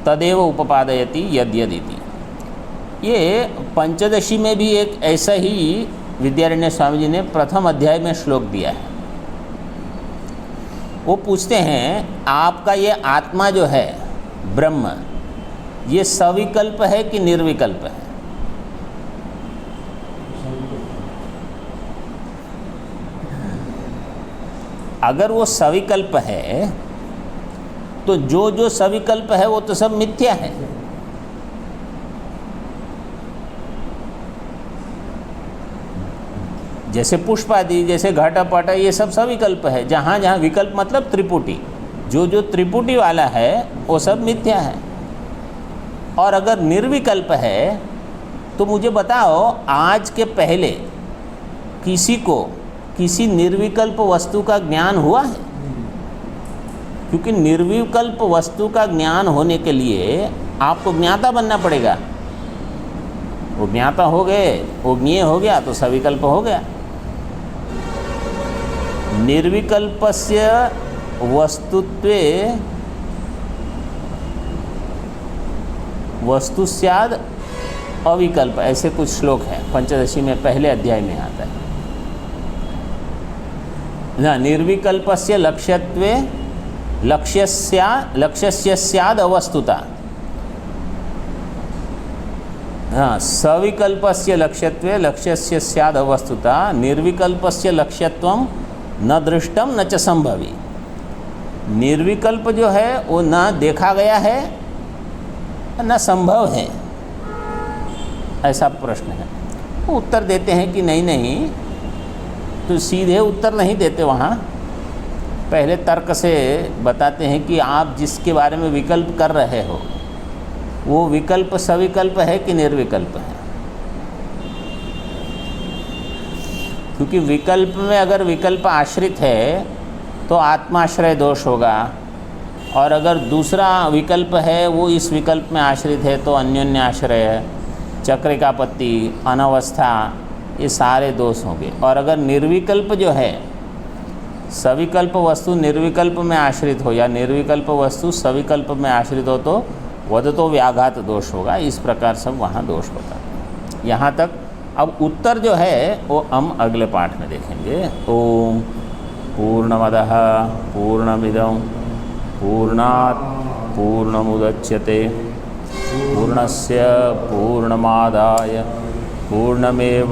तदेव उपपादयति यद्यदिति। ये पंचदशी में भी एक ऐसा ही विद्यारण्य स्वामी जी ने प्रथम अध्याय में श्लोक दिया है। वो पूछते हैं आपका ये आत्मा जो है ब्रह्म, ये सविकल्प है कि निर्विकल्प है? अगर वो सविकल्प है तो जो जो सविकल्प है वो तो सब मिथ्या है। जैसे पुष्प आदि, जैसे घट पट, ये सब सविकल्प है। जहाँ जहाँ विकल्प मतलब त्रिपुटी, जो जो त्रिपुटी वाला है वो सब मिथ्या है। और अगर निर्विकल्प है तो मुझे बताओ आज के पहले किसी को किसी निर्विकल्प वस्तु का ज्ञान हुआ है? क्योंकि निर्विकल्प वस्तु का ज्ञान होने के लिए आपको ज्ञाता बनना पड़ेगा। वो ज्ञाता हो गए, वो ज्ञेय हो गया तो सविकल्प हो गया। निर्विकल्पस्य वस्तुत्वे वस्तु स्याद अविकल्प, ऐसे कुछ श्लोक है पंचदशी में पहले अध्याय में आता है ना। निर्विकल्पस्य लक्ष्यत्वे लक्ष्यस्य स्याद अवस्तुता, हाँ, सविकल्पस्य लक्ष्यत्वे लक्ष्यस्य स्याद अवस्तुता, निर्विकल्पस्य लक्ष्यत्वम न दृष्टम न च संभवी। निर्विकल्प जो है वो न देखा गया है न संभव है, ऐसा प्रश्न है। वो उत्तर देते हैं कि नहीं नहीं, तो सीधे उत्तर नहीं देते, वहाँ पहले तर्क से बताते हैं कि आप जिसके बारे में विकल्प कर रहे हो वो विकल्प सविकल्प है कि निर्विकल्प है। क्योंकि विकल्प में अगर विकल्प आश्रित है तो आत्माश्रय दोष होगा, और अगर दूसरा विकल्प है वो इस विकल्प में आश्रित है तो अन्योन्य आश्रय, चक्रिकापत्ति, अनवस्था, ये सारे दोष होंगे। और अगर निर्विकल्प जो है, सविकल्प वस्तु निर्विकल्प में आश्रित हो या निर्विकल्प वस्तु सविकल्प में आश्रित हो तो वदतो व्याघात दोष होगा। इस प्रकार सब वहाँ दोष बताते हैं। यहाँ तक। अब उत्तर जो है वो हम अगले पाठ में देखेंगे। ओम पूर्णमदः पूर्णमिदं पूर्णात् पूर्णमुदच्यते पूर्णस्य पूर्णमादाय पूर्णमेवावशिष्यते।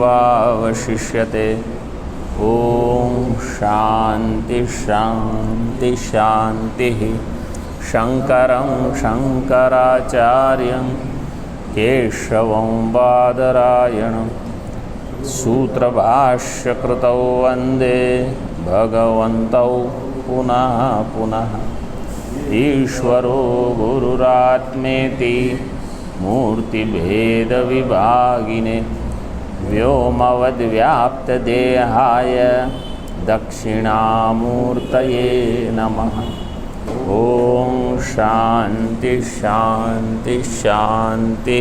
ओम शांति शांति शांतिः। शंकरं शंकराचार्यं केशवं बादरायणं सूत्रभाष्यकृतौ वन्दे भगवन्तौ पुनः पुनः। ईश्वरो गुरुरात्मेति मूर्तिभेदविभागिने व्योमवद्व्याप्तदेहाय दक्षिणामूर्तये नमः। ओम शांति शांति शांति।